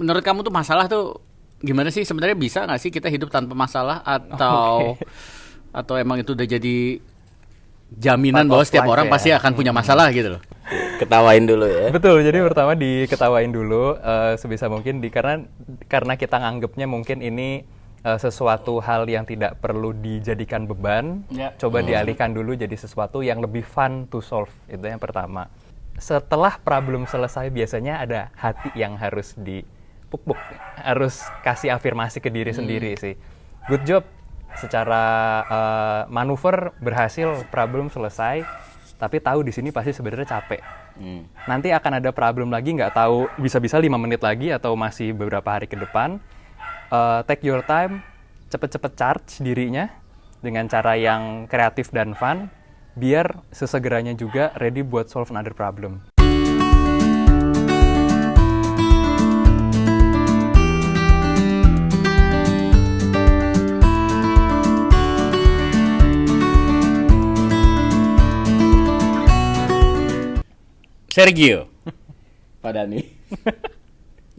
menurut kamu tuh masalah tuh gimana sih? Sebenarnya bisa nggak sih kita hidup tanpa masalah atau atau emang itu udah jadi jaminan Part bahwa of setiap life orang ya. pasti akan punya masalah gitu loh? Ketawain dulu ya. Betul, jadi pertama diketawain dulu sebisa mungkin karena kita nganggepnya mungkin ini sesuatu hal yang tidak perlu dijadikan beban, coba dialihkan dulu jadi sesuatu yang lebih fun to solve, itu yang pertama. Setelah problem selesai biasanya ada hati yang harus dipuk-puk, harus kasih afirmasi ke diri sendiri sih. Good job, secara manuver berhasil, problem selesai, tapi tahu di sini pasti sebenarnya capek. Nanti akan ada problem lagi, nggak tahu bisa-bisa 5 menit lagi atau masih beberapa hari ke depan. Take your time, cepet-cepet charge dirinya dengan cara yang kreatif dan fun, biar sesegeranya juga ready buat solve another problem. Sergio, Pak Dani.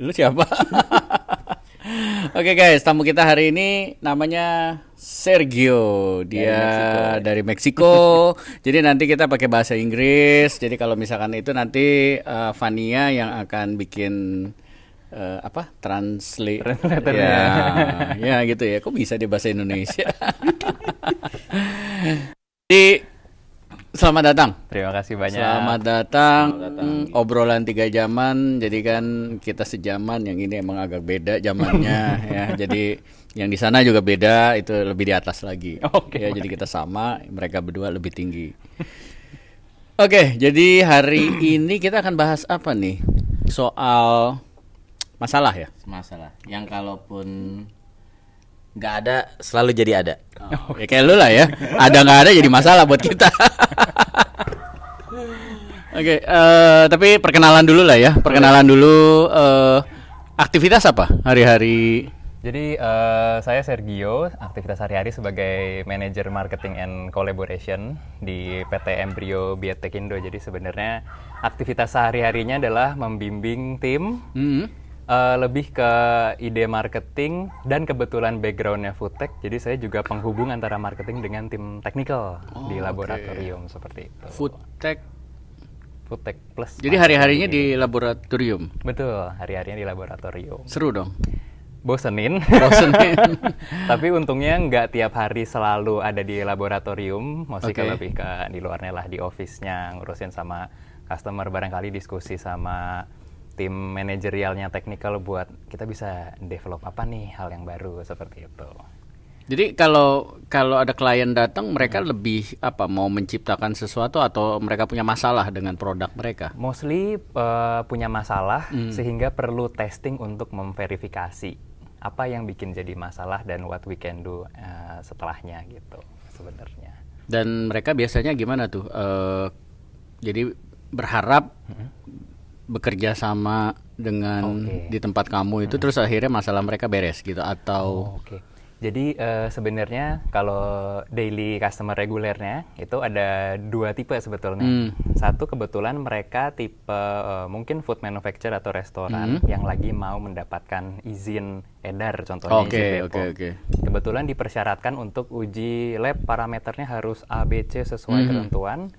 lu siapa? Oke guys, tamu kita hari ini namanya Sergio. Dia dari Meksiko. Jadi nanti kita pakai bahasa Inggris. Jadi kalau misalkan itu nanti Fania yang akan bikin translate ya gitu ya. Kok bisa di bahasa Indonesia? Jadi selamat datang. Terima kasih banyak. Selamat datang. Obrolan 3 jaman. Jadi kan kita sejaman, yang ini emang agak beda zamannya ya. Jadi yang di sana juga beda, itu lebih di atas lagi. Ya, jadi kita sama, mereka berdua lebih tinggi. Oke, jadi hari ini kita akan bahas apa nih? Soal masalah ya. Masalah yang kalaupun nggak ada selalu jadi ada. Ya kayak lu lah ya. Ada nggak ada jadi masalah buat kita. Oke, tapi perkenalan dulu lah ya. Perkenalan dulu, aktivitas apa hari-hari? Jadi saya Sergio, aktivitas sehari-hari sebagai manajer marketing and collaboration di PT Embrio Biotech Indo. Jadi sebenarnya aktivitas sehari-harinya adalah membimbing tim, lebih ke ide marketing, dan kebetulan backgroundnya foodtech. Jadi saya juga penghubung antara marketing dengan tim technical di laboratorium seperti itu. Foodtech Plus. Jadi hari-harinya di laboratorium. Betul, hari-harinya di laboratorium. Seru dong. Bosenin. Tapi untungnya nggak tiap hari selalu ada di laboratorium, masih lebih ke di luarnya lah, di office-nya, ngurusin sama customer, barangkali diskusi sama tim manajerialnya technical buat kita bisa develop apa nih hal yang baru seperti itu. Jadi kalau ada klien datang, mereka lebih mau menciptakan sesuatu atau mereka punya masalah dengan produk mereka? Mostly punya masalah sehingga perlu testing untuk memverifikasi apa yang bikin jadi masalah dan what we can do setelahnya gitu sebenarnya. Dan mereka biasanya gimana tuh? Jadi berharap bekerja sama dengan di tempat kamu itu, terus akhirnya masalah mereka beres gitu atau? Jadi sebenarnya kalau daily customer regulernya itu ada 2 tipe sebetulnya. Satu kebetulan mereka tipe mungkin food manufacturer atau restoran yang lagi mau mendapatkan izin edar, contohnya izin Bepom. Kebetulan dipersyaratkan untuk uji lab parameternya harus ABC sesuai ketentuan.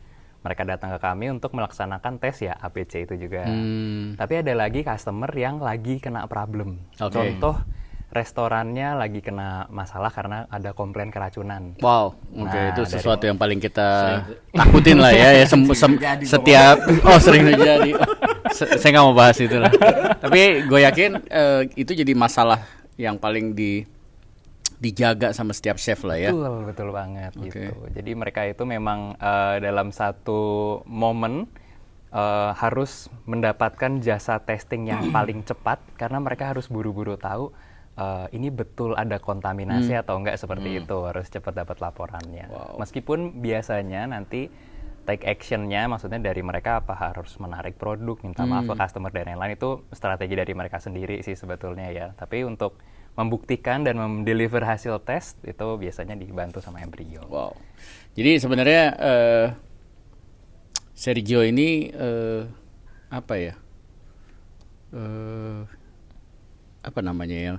Mereka datang ke kami untuk melaksanakan tes ya ABC itu juga. Tapi ada lagi customer yang lagi kena problem. Contoh restorannya lagi kena masalah karena ada komplain keracunan. Wow, itu sesuatu yang paling kita takutin lah ya. Setiap sering terjadi. Saya nggak mau bahas itu lah. Tapi gue yakin itu jadi masalah yang paling dijaga sama setiap chef lah ya. Betul banget gitu. Jadi mereka itu memang dalam satu momen harus mendapatkan jasa testing yang paling cepat karena mereka harus buru-buru tahu ini betul ada kontaminasi atau enggak, seperti itu, harus cepat dapat laporannya. Meskipun biasanya nanti take actionnya, maksudnya dari mereka apa harus menarik produk, minta maaf ke customer dan lain-lain, itu strategi dari mereka sendiri sih sebetulnya ya. Tapi untuk membuktikan dan mendeliver hasil tes itu biasanya dibantu sama Embrio. Wow. Jadi sebenarnya Sergio ini apa namanya ya,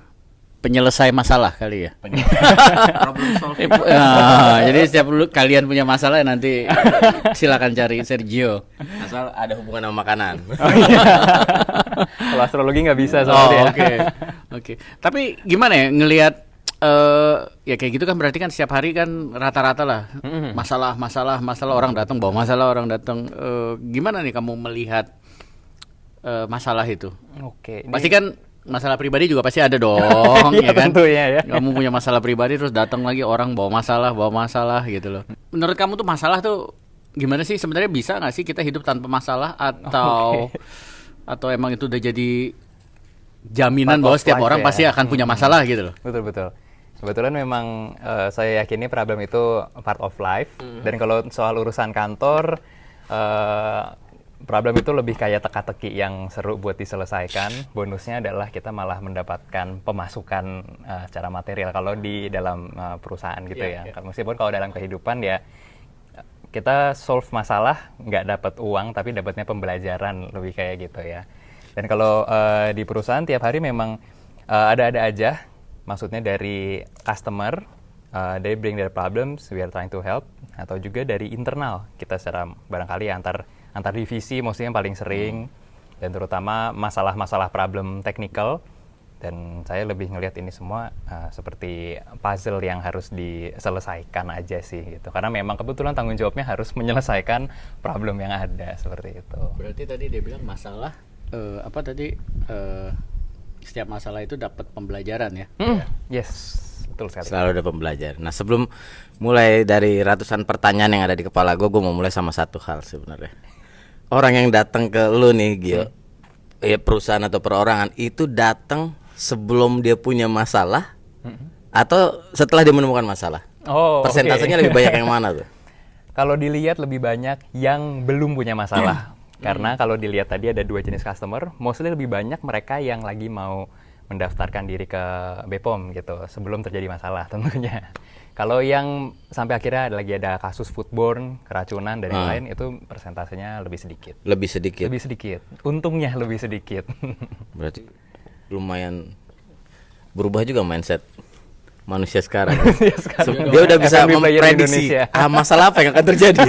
penyelesai masalah kali ya. Problem solving. Jadi setiap kalian punya masalah nanti silakan cari Sergio. Asal ada hubungan sama makanan. Kalau astrologi nggak bisa soalnya. Oke. Tapi gimana ya ngelihat ya kayak gitu kan berarti kan setiap hari kan rata-rata lah masalah orang datang bawa masalah orang datang. Gimana nih kamu melihat masalah itu? Oke. Pasti kan masalah pribadi juga pasti ada dong, ya kan? Tentunya ya. Kamu punya masalah pribadi terus datang lagi orang bawa masalah gitu loh. Menurut kamu tuh masalah tuh gimana sih sebenarnya, bisa nggak sih kita hidup tanpa masalah atau emang itu udah jadi jaminan bahwa setiap orang pasti akan punya masalah gitu loh? Betul. Kebetulan memang saya yakini problem itu part of life. Dan kalau soal urusan kantor, problem itu lebih kayak teka-teki yang seru buat diselesaikan. Bonusnya adalah kita malah mendapatkan pemasukan secara material kalau di dalam perusahaan gitu ya. Meskipun kalau dalam kehidupan ya kita solve masalah nggak dapat uang tapi dapatnya pembelajaran, lebih kayak gitu ya. Dan kalau di perusahaan tiap hari memang ada-ada aja. Maksudnya dari customer, they bring their problems, we are trying to help. Atau juga dari internal, kita secara barangkali antar divisi maksudnya yang paling sering, dan terutama masalah-masalah problem technical. Dan saya lebih ngelihat ini semua seperti puzzle yang harus diselesaikan aja sih gitu. Karena memang kebetulan tanggung jawabnya harus menyelesaikan problem yang ada, seperti itu. Berarti tadi dia bilang masalah setiap masalah itu dapat pembelajaran ya? Yes, betul sekali. Selalu ada pembelajaran. Nah, sebelum mulai dari ratusan pertanyaan yang ada di kepala gue mau mulai sama satu hal sebenarnya. Orang yang datang ke lu nih, Gio, ya perusahaan atau perorangan itu datang sebelum dia punya masalah atau setelah dia menemukan masalah? Persentasenya lebih banyak yang mana tuh? Kalau dilihat lebih banyak yang belum punya masalah. Karena kalau dilihat tadi ada 2 jenis customer, mostly lebih banyak mereka yang lagi mau mendaftarkan diri ke BPOM gitu sebelum terjadi masalah tentunya. Kalau yang sampai akhirnya lagi ada kasus foodborne, keracunan dan yang lain, itu persentasenya lebih sedikit. Lebih sedikit. Untungnya lebih sedikit. Berarti lumayan berubah juga mindset manusia sekarang. Dia udah bisa memprediksi masalah apa yang akan terjadi.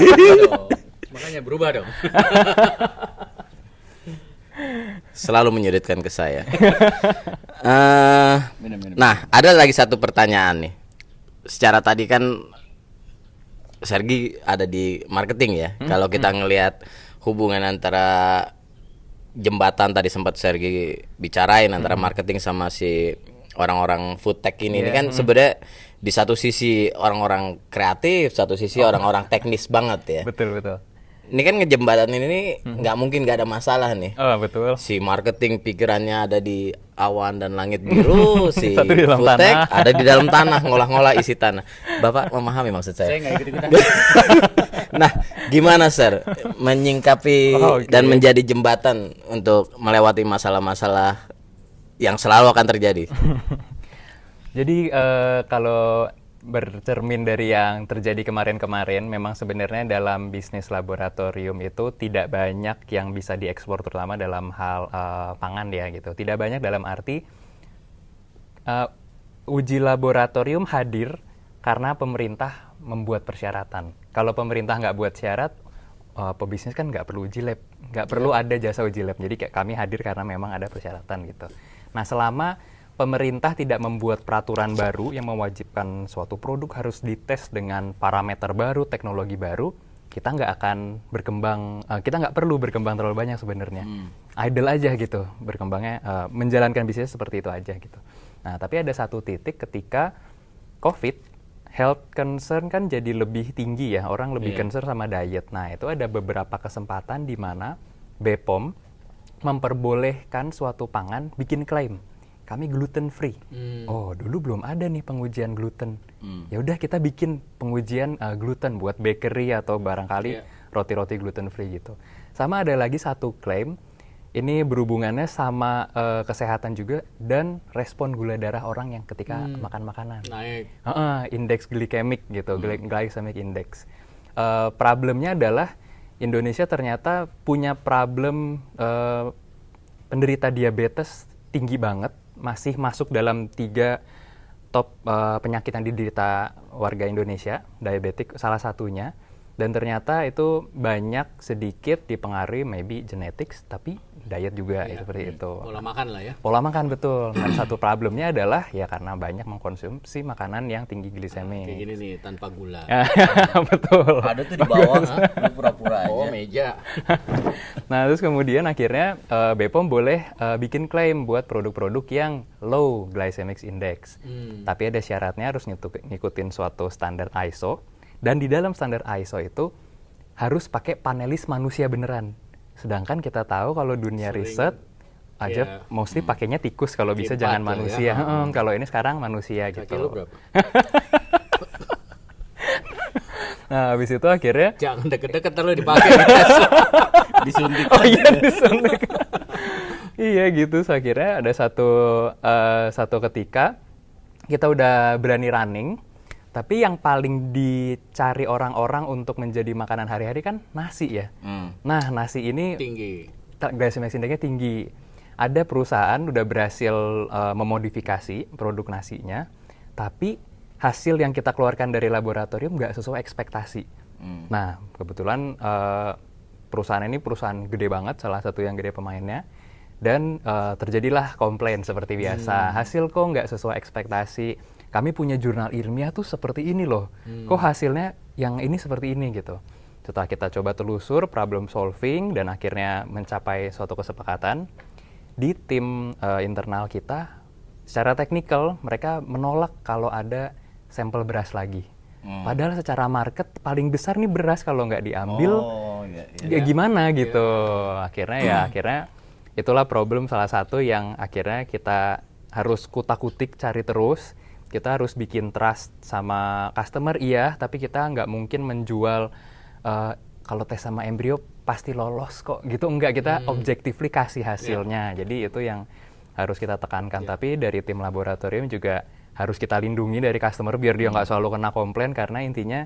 Makanya berubah dong. Selalu menyudutkan ke saya. Nah, ada lagi satu pertanyaan nih. Secara tadi kan Sergi ada di marketing ya. Kalau kita ngelihat hubungan antara jembatan tadi sempat Sergi bicarain antara marketing sama si orang-orang food tech ini kan sebenarnya di satu sisi orang-orang kreatif, satu sisi orang-orang teknis banget ya. Betul. Ini kan ngejembatan ini nggak mungkin nggak ada masalah nih. Oh, betul. Si marketing pikirannya ada di awan dan langit biru, si food tanah. tech ada di dalam tanah, ngolah-ngolah isi tanah. Bapak memahami maksud saya? Saya nggak ikut-ikutan. Nah, gimana Sir menyingkapi dan menjadi jembatan untuk melewati masalah-masalah yang selalu akan terjadi? Jadi kalau bercermin dari yang terjadi kemarin-kemarin, memang sebenarnya dalam bisnis laboratorium itu tidak banyak yang bisa diekspor, terutama dalam hal pangan ya gitu. Tidak banyak dalam arti uji laboratorium hadir karena pemerintah membuat persyaratan. Kalau pemerintah nggak buat syarat, pebisnis kan nggak perlu uji lab, nggak perlu ada jasa uji lab. Jadi kami hadir karena memang ada persyaratan gitu. Nah, selama pemerintah tidak membuat peraturan baru yang mewajibkan suatu produk harus dites dengan parameter baru, teknologi baru, kita nggak akan berkembang, kita nggak perlu berkembang terlalu banyak sebenarnya. Idle aja gitu, berkembangnya, menjalankan bisnis seperti itu aja gitu. Nah, tapi ada satu titik ketika COVID, health concern kan jadi lebih tinggi ya, orang lebih concern sama diet. Nah, itu ada beberapa kesempatan di mana BPOM memperbolehkan suatu pangan bikin klaim. Kami gluten free. Oh, dulu belum ada nih pengujian gluten. Ya udah kita bikin pengujian gluten buat bakery atau barangkali roti-roti gluten free gitu. Sama ada lagi satu klaim, ini berhubungannya sama kesehatan juga dan respon gula darah orang yang ketika makan makanan. Naik. Indeks glikemik gitu, glycemic index. Problemnya adalah Indonesia ternyata punya problem penderita diabetes tinggi banget. masih masuk dalam 3 top penyakit yang diderita warga Indonesia, diabetik salah satunya. Dan ternyata itu banyak sedikit dipengaruhi maybe genetics, tapi diet juga seperti itu. Pola makan lah ya. Pola makan, betul. Dan satu problemnya adalah ya karena banyak mengkonsumsi makanan yang tinggi glisemik. Kayak gini nih, tanpa gula. Betul. Ada tuh di bawah, lu pura-pura aja. Oh, meja. Nah, terus kemudian akhirnya BPOM boleh bikin klaim buat produk-produk yang low glycemic index. Tapi ada syaratnya, harus ngikutin suatu standar ISO. Dan di dalam standar ISO itu harus pakai panelis manusia beneran. Sedangkan kita tahu kalau dunia riset aja mostly pakainya tikus, kalau bisa jangan manusia. Kalau ini sekarang manusia gitu. Kaki lu berapa? Nah, habis itu akhirnya Jangan deket-deket terlalu dipakai. Disuntik. Oh iya, disuntik. Iya gitu. So, akhirnya ada satu ketika kita udah berani running. Tapi yang paling dicari orang-orang untuk menjadi makanan hari-hari kan nasi ya. Nah, nasi ini Tinggi. glycemic indexnya tinggi. Ada perusahaan udah berhasil memodifikasi produk nasinya, tapi hasil yang kita keluarkan dari laboratorium nggak sesuai ekspektasi. Nah, kebetulan perusahaan ini perusahaan gede banget, salah satu yang gede pemainnya. Dan terjadilah komplain seperti biasa. Hasil kok nggak sesuai ekspektasi. Kami punya jurnal ilmiah tuh seperti ini loh. Kok hasilnya yang ini seperti ini gitu. Setelah kita coba telusur, problem solving, dan akhirnya mencapai suatu kesepakatan, di tim internal kita, secara teknikal mereka menolak kalau ada sampel beras lagi. Padahal secara market paling besar nih beras, kalau nggak diambil, ya gimana gitu. Akhirnya itulah problem salah satu yang akhirnya kita harus kutak-kutik cari terus. Kita harus bikin trust sama customer, iya, tapi kita nggak mungkin menjual kalau tes sama embrio pasti lolos kok gitu, enggak, kita objectively kasih hasilnya. Jadi itu yang harus kita tekankan. Tapi dari tim laboratorium juga harus kita lindungi dari customer biar dia nggak selalu kena komplain, karena intinya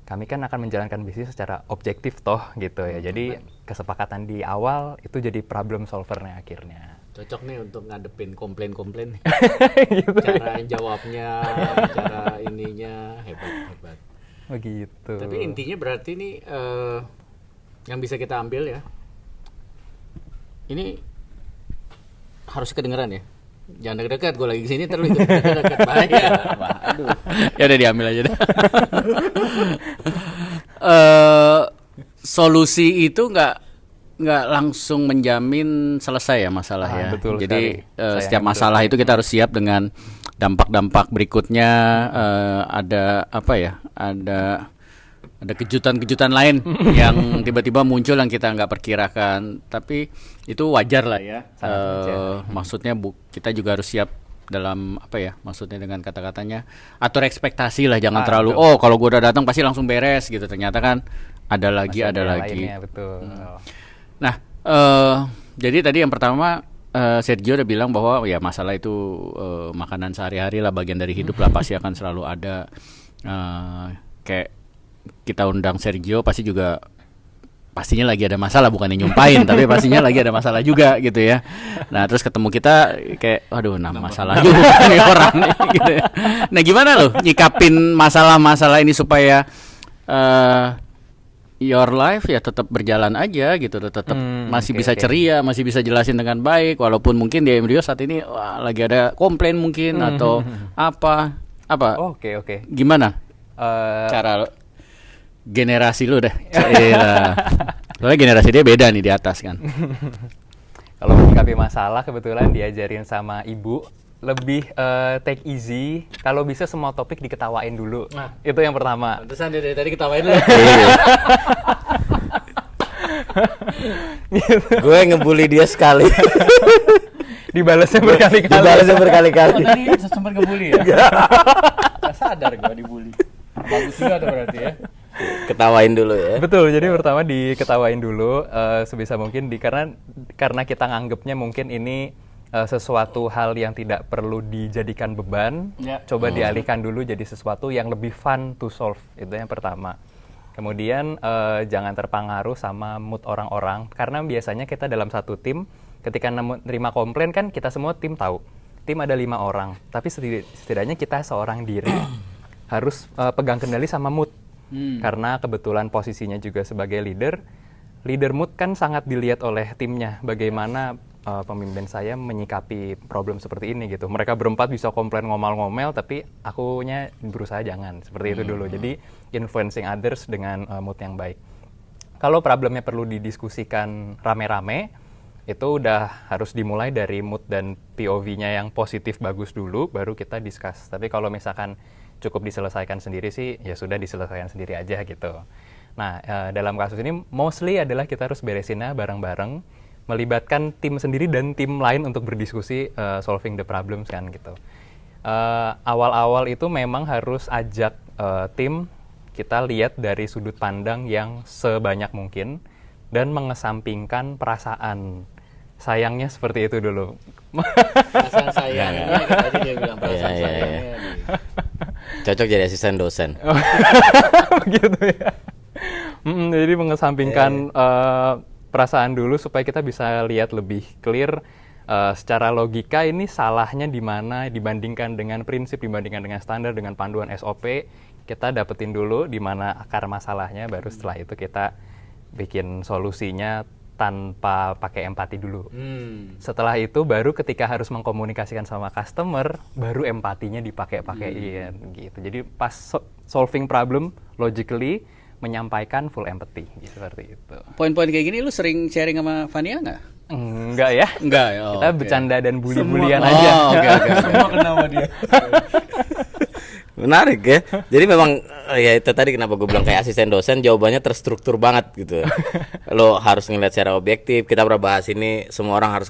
kami kan akan menjalankan bisnis secara objektif toh gitu ya. Jadi kesepakatan di awal itu jadi problem solvernya akhirnya. Cocok nih untuk ngadepin komplain-komplain. Gitu. Cara jawabnya, cara ininya hebat. Begitu. Tapi intinya berarti nih yang bisa kita ambil ya. Ini harus kedengeran ya. Jangan dekat-dekat, gue lagi kesini terus dekat-dekat, bahaya. Waduh. Ya udah diambil aja deh. Solusi itu nggak langsung menjamin selesai ya masalah ya. Betul. Jadi setiap masalah itu kita harus siap dengan dampak-dampak berikutnya. Ada apa ya? Ada kejutan-kejutan lain yang tiba-tiba muncul yang kita nggak perkirakan. Tapi itu wajar lah ya. Maksudnya kita juga harus siap dalam apa ya? Maksudnya dengan kata-katanya atur ekspektasi lah, jangan terlalu betul. Kalau gue udah datang pasti langsung beres gitu. Ternyata kan ada lagi. Lainnya, betul. Nah, jadi tadi yang pertama Sergio udah bilang bahwa ya masalah itu makanan sehari-hari lah, bagian dari hidup lah, pasti akan selalu ada. Kayak kita undang Sergio pastinya lagi ada masalah, bukannya nyumpahin tapi pastinya lagi ada masalah juga gitu ya. Nah terus ketemu kita kayak waduh masalah juga nih orang nih, gitu ya. Nah gimana loh nyikapin masalah-masalah ini supaya your life ya tetap berjalan aja gitu, tetap masih bisa ceria, masih bisa jelasin dengan baik, walaupun mungkin di Embrio saat ini lagi ada komplain mungkin atau apa. Oke. Gimana cara generasi lu deh? Soalnya generasi dia beda nih di atas kan. Kalau menyikapi masalah kebetulan diajarin sama ibu lebih take easy. Kalau bisa semua topik diketawain dulu. Nah, itu yang pertama. Pantesan dari tadi ketawain dulu. Gue ngebully dia sekali. Dibalasnya berkali-kali. Tadi sempat ngebully ya? Gak sadar gue dibully. Bagus juga tuh berarti ya. Ketawain dulu ya. Betul, jadi pertama diketawain dulu sebisa mungkin karena kita nganggepnya mungkin ini sesuatu hal yang tidak perlu dijadikan beban, coba dialihkan dulu jadi sesuatu yang lebih fun to solve. Itu yang pertama. Kemudian jangan terpengaruh sama mood orang-orang, karena biasanya kita dalam satu tim ketika nerima komplain kan kita semua tim tahu tim ada 5 orang, tapi setidaknya kita seorang diri harus pegang kendali sama mood. Karena kebetulan posisinya juga sebagai leader mood kan sangat dilihat oleh timnya. Bagaimana pemimpin saya menyikapi problem seperti ini gitu. Mereka berempat bisa komplain ngomel-ngomel, tapi akunya berusaha jangan. Seperti itu dulu. Jadi influencing others dengan mood yang baik. Kalau problemnya perlu didiskusikan rame-rame, itu udah harus dimulai dari mood dan POV-nya yang positif bagus dulu, baru kita discuss. Tapi kalau misalkan cukup diselesaikan sendiri sih, ya sudah diselesaikan sendiri aja gitu. Nah, dalam kasus ini mostly adalah kita harus beresinnya bareng-bareng, melibatkan tim sendiri dan tim lain untuk berdiskusi solving the problems kan gitu. Awal-awal itu memang harus ajak tim kita lihat dari sudut pandang yang sebanyak mungkin dan mengesampingkan perasaan. Sayangnya seperti itu dulu. Perasaan sayangnya, tadi dia bilang perasaan sayangnya. Cocok jadi asisten dosen. Begitu ya. Jadi mengesampingkan perasaan dulu supaya kita bisa lihat lebih clear secara logika ini salahnya di mana dibandingkan dengan prinsip, dibandingkan dengan standar, dengan panduan SOP. Kita dapetin dulu di mana akar masalahnya, baru setelah itu kita bikin solusinya tanpa pakai empati dulu. Setelah itu baru ketika harus mengkomunikasikan sama customer, baru empatinya dipakai-pakaiin gitu. Jadi pas solving problem logically, menyampaikan full empathy seperti itu. Poin-poin kayak gini lu sering sharing sama Fania nggak? Enggak ya. Enggak ya. Kita bercanda dan bully-bulian aja. Oke. Semua kena sama dia. Menarik ya. Jadi memang ya itu tadi kenapa gue bilang kayak asisten dosen, jawabannya terstruktur banget gitu. Lo harus ngeliat secara objektif. Kita pernah bahas ini, semua orang harus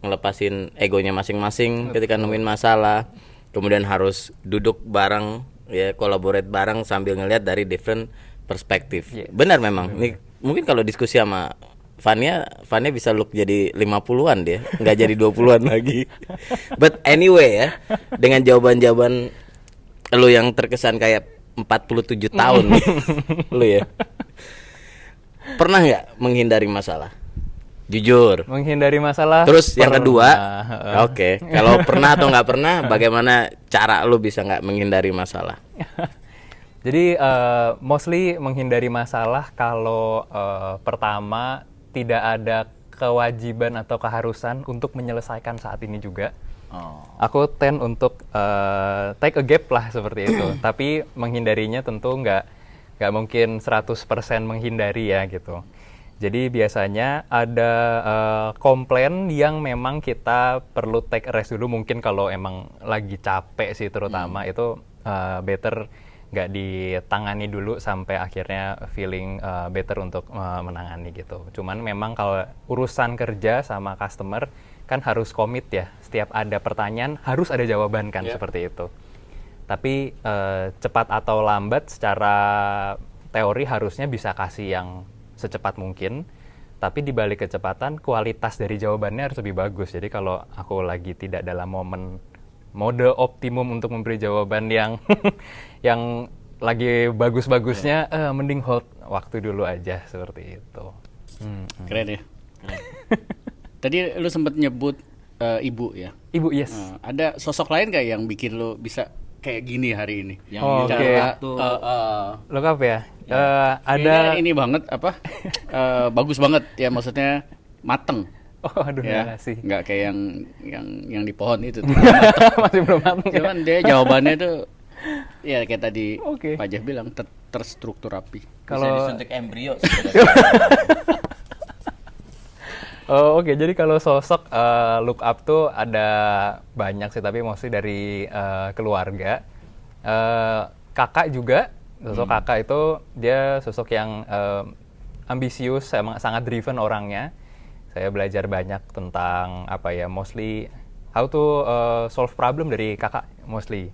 ngelepasin egonya masing-masing ketika nemuin masalah. Kemudian harus duduk bareng, ya collaborate bareng sambil ngeliat dari different perspektif. Benar memang. Nih, mungkin kalau diskusi sama Fania bisa look jadi 50-an dia, nggak jadi 20-an lagi. But anyway ya, dengan jawaban-jawaban lu yang terkesan kayak 47 tahun nih, lu ya. Pernah nggak menghindari masalah? Jujur. Menghindari masalah. Terus yang kedua, oke. Kalau pernah atau nggak pernah, bagaimana cara lu bisa nggak menghindari masalah? Jadi mostly menghindari masalah kalau pertama tidak ada kewajiban atau keharusan untuk menyelesaikan saat ini juga. Aku tend untuk take a gap lah seperti itu. Tapi menghindarinya tentu nggak mungkin 100% menghindari ya gitu. Jadi biasanya ada komplain yang memang kita perlu take a rest dulu. Mungkin kalau emang lagi capek sih terutama itu better nggak ditangani dulu sampai akhirnya feeling better untuk menangani gitu. Cuman memang kalau urusan kerja sama customer kan harus komit ya. Setiap ada pertanyaan harus ada jawaban kan seperti itu. Tapi cepat atau lambat secara teori harusnya bisa kasih yang secepat mungkin. Tapi di balik kecepatan kualitas dari jawabannya harus lebih bagus. Jadi kalau aku lagi tidak dalam mode optimum untuk memberi jawaban yang yang lagi bagus-bagusnya, mending hold waktu dulu aja seperti itu. Keren ya. Tadi lu sempat nyebut ibu ya. Ibu, yes. Ada sosok lain nggak yang bikin lu bisa kayak gini hari ini? Yang Lengkap ya. Ada ini banget apa? Bagus banget ya, maksudnya mateng. Oh, aduh, ya, sih. Nggak kayak yang di pohon itu. Masih belum matang. Cuman dia jawabannya tuh ya kayak tadi Pak Jeff bilang terstruktur rapi. Kalau disuntik embrio. Oke, jadi kalau sosok look up tuh ada banyak sih, tapi mostly dari keluarga. Kakak juga, sosok kakak itu dia sosok yang ambisius, sangat driven orangnya. Saya belajar banyak tentang mostly how to solve problem dari kakak mostly.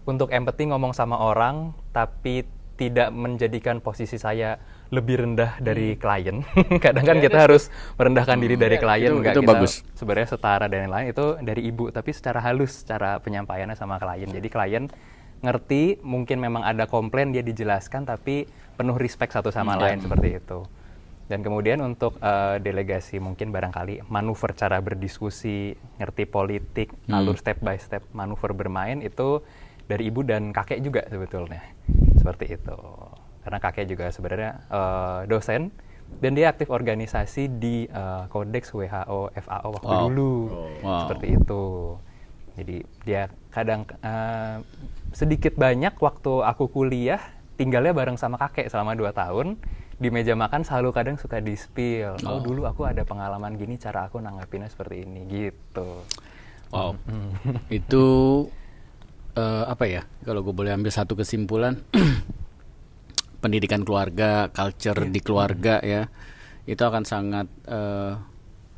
Untuk empathy ngomong sama orang, tapi tidak menjadikan posisi saya lebih rendah dari klien. Kadang kan kita harus merendahkan diri dari klien, enggak kita bagus. Sebenarnya setara dan lain-lain itu dari ibu, tapi secara halus cara penyampaiannya sama klien. Jadi klien ngerti, mungkin memang ada komplain dia dijelaskan, tapi penuh respect satu sama lain seperti itu. Dan kemudian untuk delegasi mungkin barangkali manuver cara berdiskusi, ngerti politik, alur step by step manuver bermain itu dari ibu dan kakek juga sebetulnya. Seperti itu. Karena kakek juga sebenarnya dosen dan dia aktif organisasi di Kodeks WHO FAO waktu dulu. Seperti itu. Jadi dia kadang sedikit banyak waktu aku kuliah tinggalnya bareng sama kakek selama 2 tahun. Di meja makan selalu kadang suka di-spill. Oh dulu aku ada pengalaman gini, cara aku nanggapinnya seperti ini gitu. Wow. Itu apa ya? Kalau gue boleh ambil satu kesimpulan, pendidikan keluarga, culture di keluarga ya, itu akan sangat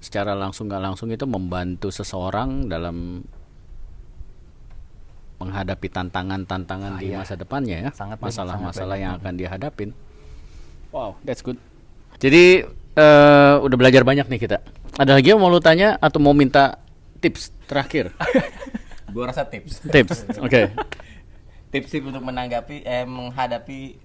secara langsung nggak langsung itu membantu seseorang dalam menghadapi tantangan-tantangan di masa depannya ya, masalah-masalah yang akan dia hadapin. Wow, that's good. Jadi udah belajar banyak nih kita. Ada lagi yang mau lu tanya atau mau minta tips terakhir? Gua rasa tips. Tips, oke. Tips untuk menghadapi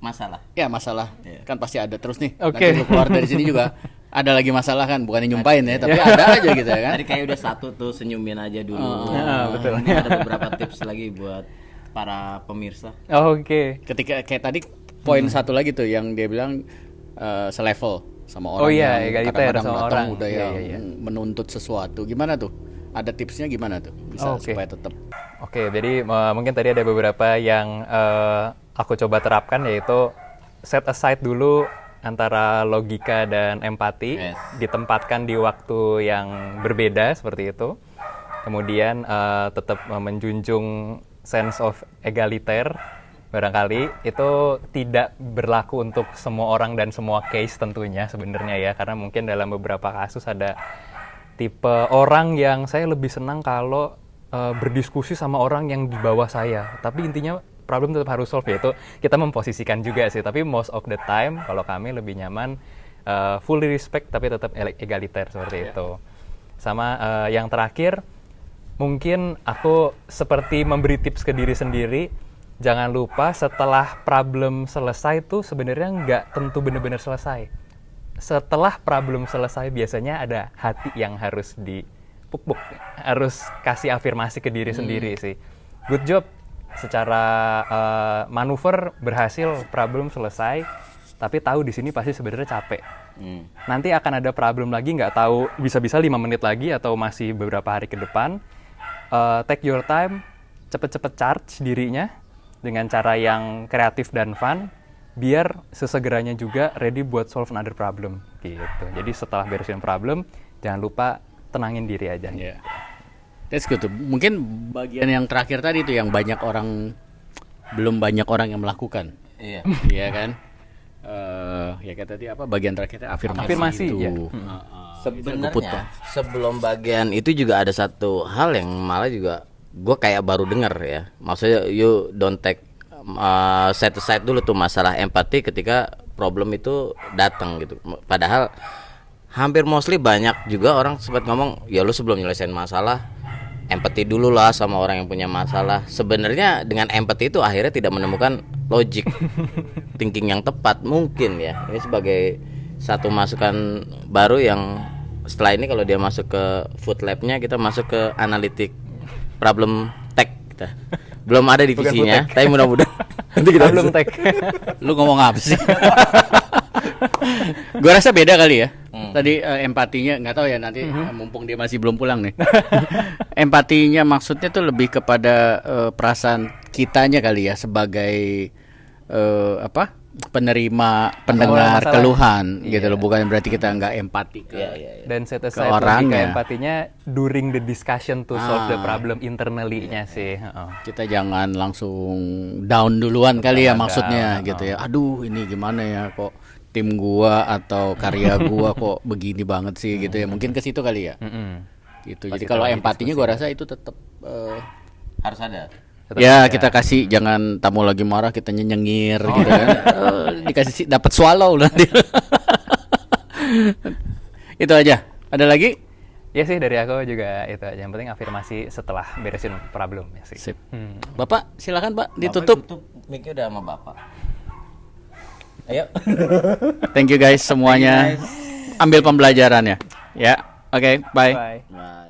masalah. Ya masalah, kan pasti ada terus nih. Oke. Nanti lu keluar dari sini juga ada lagi masalah kan, bukannya nyumpain ya, tapi ada aja gitu ya kan. Tadi kayak udah satu tuh, senyumin aja dulu. Betul. Ini ada beberapa tips lagi buat para pemirsa. Oke. Ketika kayak tadi poin satu lagi tuh yang dia bilang selevel sama orang yang egaliter kadang-kadang sama datang orang. udah yang menuntut sesuatu. Gimana tuh? Ada tipsnya gimana tuh? Bisa supaya tetap. Oke, jadi mungkin tadi ada beberapa yang aku coba terapkan, yaitu set aside dulu antara logika dan empati, ditempatkan di waktu yang berbeda seperti itu. Kemudian tetap menjunjung sense of egaliter. Barangkali itu tidak berlaku untuk semua orang dan semua case tentunya sebenarnya ya, karena mungkin dalam beberapa kasus ada tipe orang yang saya lebih senang kalau berdiskusi sama orang yang di bawah saya, tapi intinya problem tetap harus solve, yaitu kita memposisikan juga sih, tapi most of the time kalau kami lebih nyaman fully respect tapi tetap egaliter seperti itu. Sama yang terakhir, mungkin aku seperti memberi tips ke diri sendiri. Jangan lupa setelah problem selesai tuh sebenarnya nggak tentu benar-benar selesai. Setelah problem selesai biasanya ada hati yang harus dipuk-puk, harus kasih afirmasi ke diri sendiri sih. Good job, secara manuver berhasil, problem selesai, tapi tahu di sini pasti sebenarnya capek. Nanti akan ada problem lagi, nggak tahu bisa-bisa 5 menit lagi atau masih beberapa hari ke depan. Take your time, cepet-cepet charge dirinya dengan cara yang kreatif dan fun, biar sesegeranya juga ready buat solve another problem gitu. Jadi setelah beresin problem, jangan lupa tenangin diri aja. Yeah. That's good tuh. Mungkin bagian yang terakhir tadi tuh yang belum banyak orang yang melakukan. Iya. Iya kan? Ya kayak tadi apa bagian terakhirnya afirmasi itu. Ya. Sebenarnya sebelum bagian itu juga ada satu hal yang malah juga gue kayak baru dengar ya. Maksudnya you don't take set aside dulu tuh masalah empati ketika problem itu datang gitu. Padahal hampir mostly banyak juga orang sempat ngomong, ya lu sebelum nyelesain masalah empati dulu lah sama orang yang punya masalah. Sebenarnya dengan empati itu akhirnya tidak menemukan logic thinking yang tepat mungkin ya. Ini sebagai satu masukan baru yang setelah ini kalau dia masuk ke food lab-nya, kita masuk ke analitik problem tech kita. Belum ada divisinya, tapi mudah-mudahan nanti kita belum tech. Lu ngomong apa sih? Gua rasa beda kali ya. Tadi empatinya nggak tahu ya nanti mumpung dia masih belum pulang nih. Empatinya maksudnya tuh lebih kepada perasaan kitanya kali ya sebagai penerima pendengar keluhan gitu loh, bukan berarti kita nggak empati ke dan set aside logika empatinya during the discussion to solve the problem internally-nya sih. Kita jangan langsung down duluan kali ya maksudnya gitu ya. Aduh ini gimana ya, kok tim gua atau karya gua kok begini banget sih gitu ya. Mungkin ke situ kali ya. Gitu. Jadi kalau empatinya gua rasa itu tetap harus ada. Ya kita kasih, jangan tamu lagi marah kita nyengir gitu kan. Dikasih dapat swallow lah. Itu aja. Ada lagi? Ya sih dari aku juga itu aja. Yang penting afirmasi setelah beresin problem ya sih. Sip. Bapak silakan Pak ditutup. Tutup mic-nya udah sama Bapak. Ayo. Thank you guys semuanya. Ambil pembelajarannya. Ya. Oke, bye. Bye. Nah.